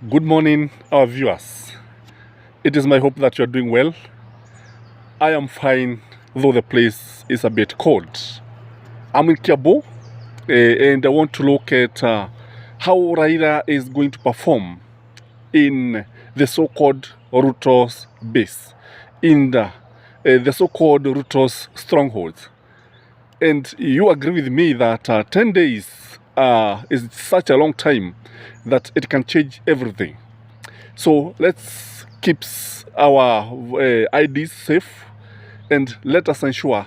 Good morning, our viewers. It is my hope that you are doing well. I am fine, though the place is a bit cold. I'm in Kiambu, and I want to look at how Raila is going to perform in the so-called Ruto's base, in the so-called Ruto's strongholds. And you agree with me that 10 days is such a long time that it can change everything. So let's keep our IDs safe and let us ensure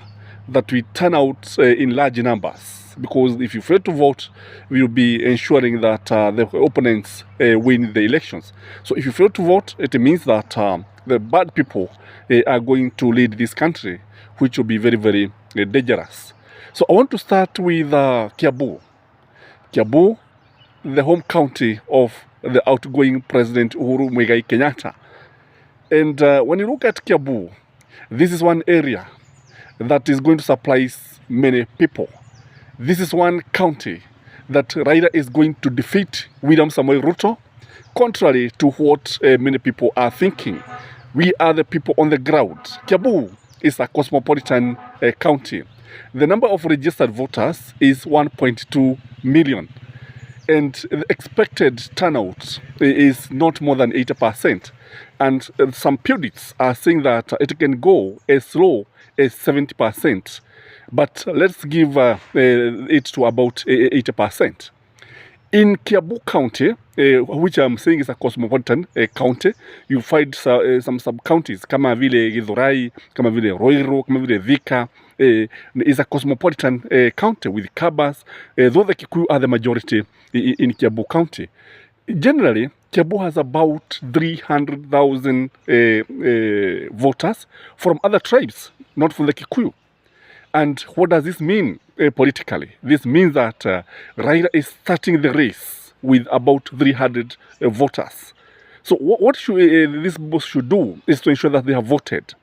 that we turn out in large numbers. Because if you fail to vote, we will be ensuring that the opponents win the elections. So if you fail to vote, it means that the bad people are going to lead this country, which will be very, very dangerous. So I want to start with Kiambu. Kiambu, the home county of the outgoing President Uhuru Kenyatta. And when you look at Kiambu, this is one area that is going to surprise many people. This is one county that Raila is going to defeat William Samoei Ruto, contrary to what many people are thinking. We are the people on the ground. Kiambu is a cosmopolitan county. The number of registered voters is 1.2 million. And the expected turnout is not more than 80%. And some pundits are saying that it can go as low as 70%. But let's give it to about 80%. In Kiambu County, which I'm saying is a cosmopolitan county, you find some sub-counties, kama vile Githurai, kama vile Roiro, kama vile Thika, is a cosmopolitan county with Kabas, though the Kikuyu are the majority in Kiambu County. Generally, Kiambu has about 300,000 voters from other tribes, not from the Kikuyu. And what does this mean politically? This means that Raila is starting the race with about 300 voters. So what this boss should do is to ensure that they have voted.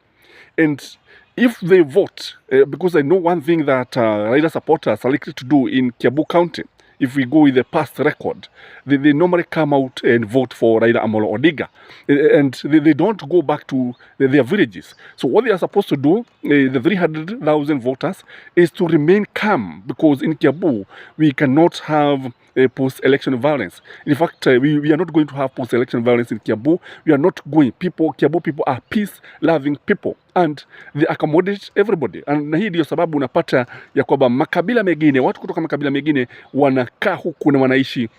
And if they vote, because I know one thing that Raila supporters are likely to do in Kiambu County, if we go with the past record, they normally come out and vote for Raila Amolo Odinga. And they don't go back to their villages. So what they are supposed to do, the 300,000 voters, is to remain calm. Because in Kiambu, we cannot have post-election violence. In fact, we are not going to have post-election violence in Kiambu. We are not going. Kiambu people are peace-loving people. And they accommodate everybody. And hii ndio sababu unapata ya kwamba makabila mengine, watu kutoka makabila mengine wanakaa huku na wanaishi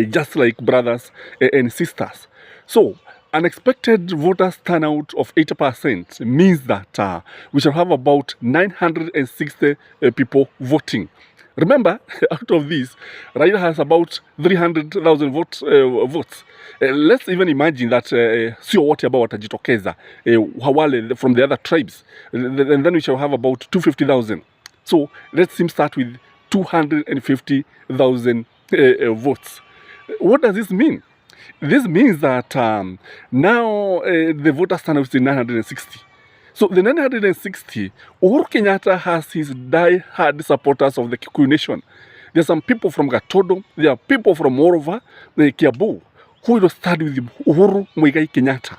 just like brothers and sisters. So unexpected voters turnout of 80% means that we shall have about 960 people voting. Remember, out of this, Raila has about 300,000 votes. Let's even imagine that sio wote ambao watajitokeza wale from the other tribes. And then we shall have about 250,000. So let's start with 250,000 votes. What does this mean? This means that now the voters turnout is 960. So the 960, Uhuru Kenyatta has his die-hard supporters of the Kikuyu nation. There are some people from Gatodo, there are people from Morova, the Kiambu, who will start with Uhuru Kenyatta.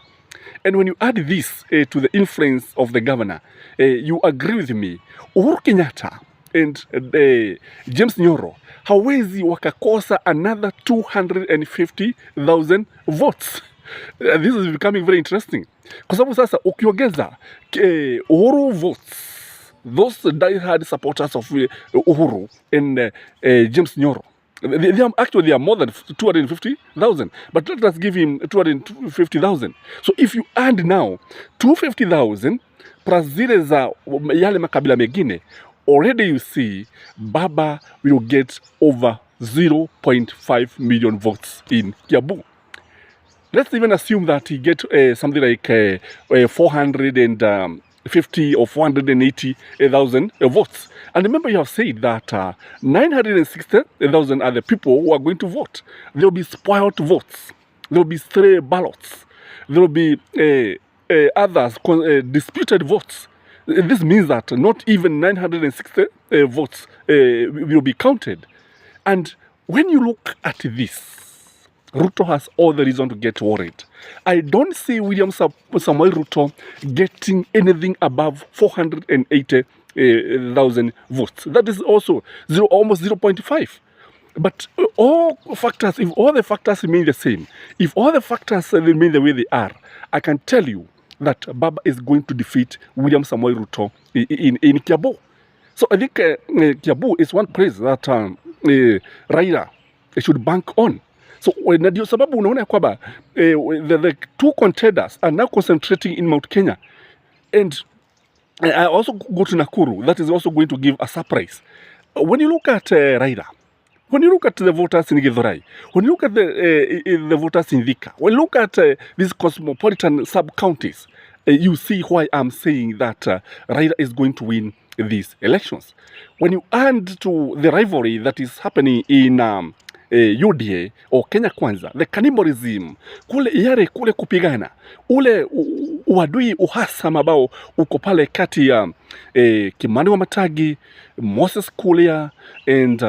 And when you add this to the influence of the governor, you agree with me, Uhuru Kenyatta and James Nyoro, hawezi wakakosa another 250,000 votes. This is becoming very interesting. Kwa sababu sasa ukiongeza Uhuru votes, those die-hard supporters of Uhuru and James Nyoro, they are more than 250,000. But let us give him 250,000. So if you add now 250,000 plus zile za yale makabila mengine, already you see Baba will get over 0.5 million votes in Kiambu. Let's even assume that he get something like 450 or 480,000 votes. And remember, you have said that 960,000 are the people who are going to vote. There will be spoiled votes. There will be stray ballots. There will be others, disputed votes. This means that not even 960 votes will be counted. And when you look at this, Ruto has all the reason to get worried. I don't see William Samoei Ruto getting anything above 480,000 votes. That is also almost 0.5. But all factors, if all the factors remain the same, if all the factors remain the way they are, I can tell you that Baba is going to defeat William Samoei Ruto in Kiambu. So I think Kiambu is one place that Raila should bank on. So na ndio sababu unaona kwamba the two contenders are now concentrating in Mount Kenya. And I also go to Nakuru. That is also going to give a surprise. When you look at Raila, when you look at the voters in Githurai, when you look at the voters in Thika, when you look at these cosmopolitan sub-counties, you see why I'm saying that Raila is going to win these elections. When you add to the rivalry that is happening in UDA or Kenya Kwanza, the cannibalism, kule kupigana, ule uadui uhasama ambao uko pale kati ya Kimani wa Matagi, Moses Kulia and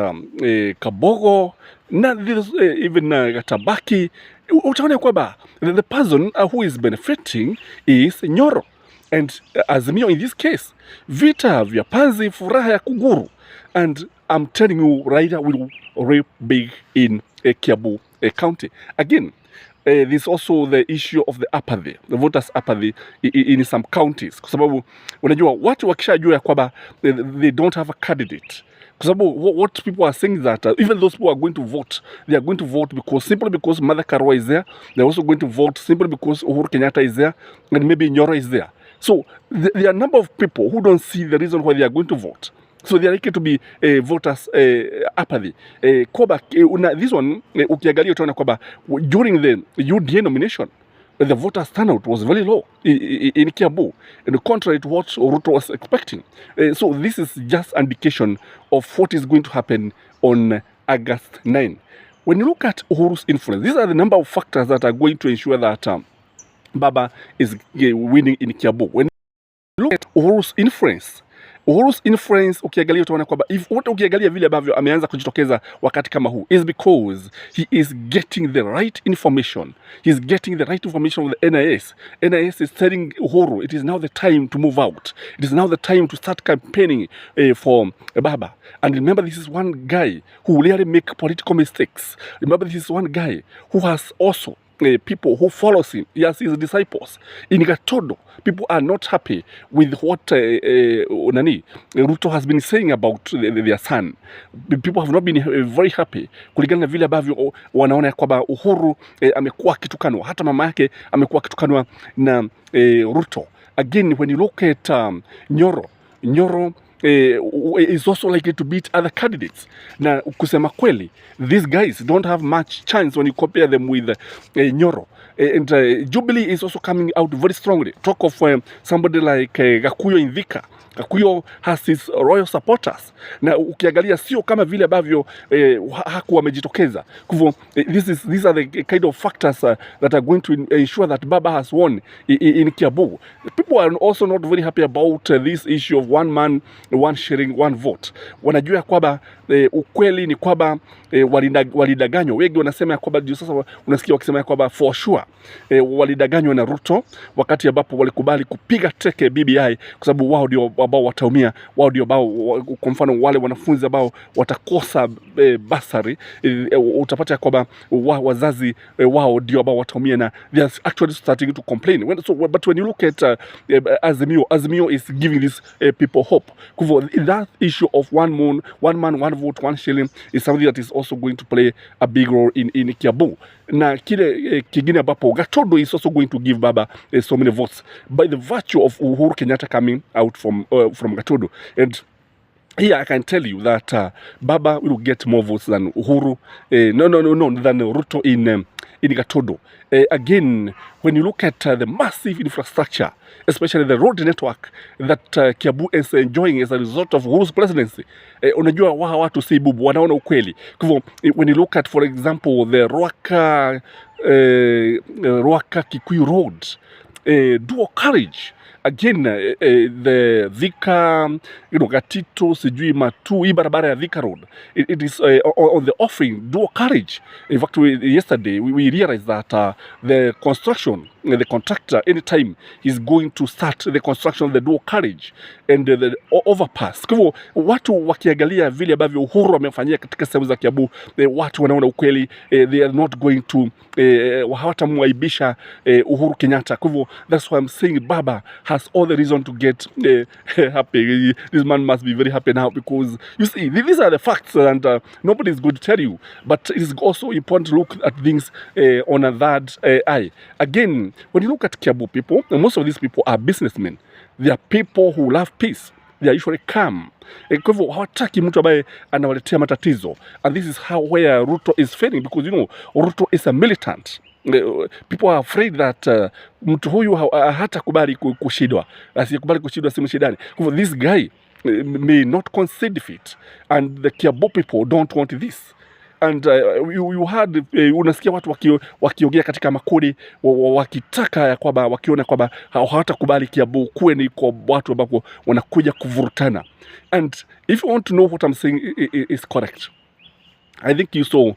Kabogo na even Tabaki, utaona kwamba the person who is benefiting is Nyoro and Azimio in this case. Vita vya panzi, furaha ya kuguru. And I'm telling you, Raila will reap big in Kiambu County. Again, there's also the issue of the apathy, the voters' apathy in some counties. Kwa sababu unajua watu wakishajua ya kwamba they don't have a candidate. Kwa sababu what people are saying is that even those who are going to vote, they are going to vote simply because Martha Karua is there. They're also going to vote simply because Uhuru Kenyatta is there and maybe Nyoro is there. So there are a number of people who don't see the reason why they are going to vote. So they are likely to be voters apathy. Kwamba this one ukiangalia utaona kwamba during the UDA nomination the voters turnout was very low in Kiambu, and contrary to what Ruto was expecting. So this is just an indication of what is going to happen on August 9. When you look at Uhuru's influence, these are the number of factors that are going to ensure that Baba is winning in Kiambu. When you look at Uhuru's influence ukiangalia utaona kwamba ukiangalia vile ambavyo ameanza kujitokeza wakati kama huu is because he is getting the right information. He is getting the right information from the NIS. NIS is telling Uhuru it is now the time to move out. It is now the time to start campaigning for Baba. And remember, this is one guy who really make political mistakes. Remember, this is one guy who has also people who follows him. He has his disciples. In Gatodo, people are not happy with what Ruto has been saying about their son. People have not been very happy kulingana na vile ambavyo wanaona kwamba Uhuru amekuwa akitukanwa, hata mama yake amekuwa akitukanwa na Ruto. Again, when you look at Nyoro is also likely to beat other candidates. Na kusema kweli, these guys don't have much chance when you compare them with Nyoro. And Jubilee is also coming out very strongly. Talk of somebody like Gakuyo in Thika. Gakuyo has his royal supporters. Na ukiangalia sio kama vile ambavyo hakuwa amejitokeza. Kwa these are the kind of factors that are going to ensure that Baba has won in Kiambu. People are also not very happy about this issue of one man, one sharing, one vote. Wanajua kwamba ukweli ni kwamba walidanganywa. Wengi wanasema kwamba ndio sasa unasikia wakisema kwamba for sure walidanganywa na Ruto wakati ambapo walikubali kupiga teke BBI kwa sababu wao ndio ambao wataumia, wao ndio ambao, kwa mfano wale wanafunzi ambao watakosa basari, utapata kwamba wazazi wao ndio ambao wataumia, na they are actually starting to complain. But when you look at Azimio is giving these people hope. That issue of one man, one vote, one shilling is something that is also going to play a big role in Kiambu. Na kile kingine ambapo Gatodo is also going to give Baba so many votes by the virtue of Uhuru Kenyatta coming out from Gatodo. And here I can tell you that Baba will get more votes than Uhuru, than Ruto in Gatodo. Again, when you look at the massive infrastructure, especially the road network that Kiambu is enjoying as a result of Uhuru's presidency, unajua watu si bubu, wanaona ukweli. When you look at, for example, the Ruaka Kikuyu Road, dual carriage, again, the Thika, Gatito, sijui Matu, hii barabara ya Thika Road, it is on the offering, dual carriage. In fact, yesterday, we realized that the construction, the contractor, anytime he's going to start the construction of the dual carriage and the overpass. Kwa hivyo, watu wakiangalia vile ambavyo Uhuru wamefanyia katika sehemu za Kiambu, watu wanaona ukweli, they are not going to, hawatamwaibisha Uhuru Kenyatta. Kwa hivyo, that's why I'm saying Baba has all the reason to get happy. This man must be very happy now, because you see, these are the facts, and nobody is going to tell you. But it is also important to look at things on a third eye. Again, when you look at Kiambu people, most of these people are businessmen. They are people who love peace. They are usually calm. Kwa hivyo hawataki mtu ambaye anawaletea matatizo. And this is where Ruto is failing, because Ruto is a militant. People are afraid that mtu huyu hatakubali kushindwa. Asiyekubali kushindwa si mshindani. Kwa hivyo this guy may not concede defeat, and the Kiambu people don't want this. And you had unasikia watu wakiongea katika makodi wakitaka ya kwamba wakiona kwamba hawatakubali Kiambu kuwe ni kwa watu ambao wanakuja kuvurutana. And if you want to know what I'm saying is correct, I think you saw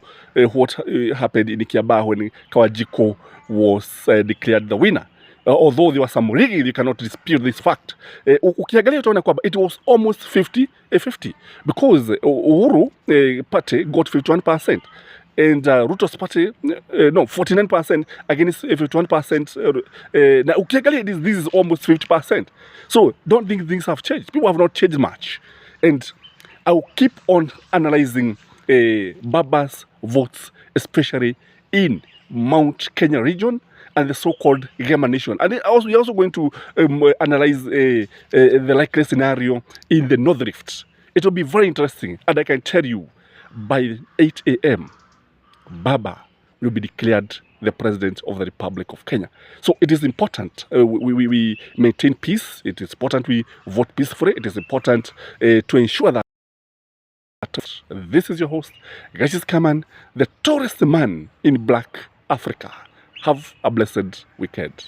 what happened in Kiambu when Kawajiko was declared the winner. Although there was some rigging, you cannot dispute this fact. Ukiangalia utaona kwamba it was almost 50-50, because Uhuru party got 51%, and Ruto's party, no, 49% against 51%. Now ukiangalia this is almost 50%. So don't think things have changed. People have not changed much, and I will keep on analyzing Baba's votes, especially in Mount Kenya region and the so-called Gema Nation. And we're also going to analyze the likely scenario in the North Rift. It will be very interesting, and I can tell you, by 8 a.m., Baba will be declared the President of the Republic of Kenya. So it is important we maintain peace. It is important we vote peacefully. It is important to ensure that. This is your host, Gashis Kaman, the tallest man in Black Africa. Have a blessed weekend.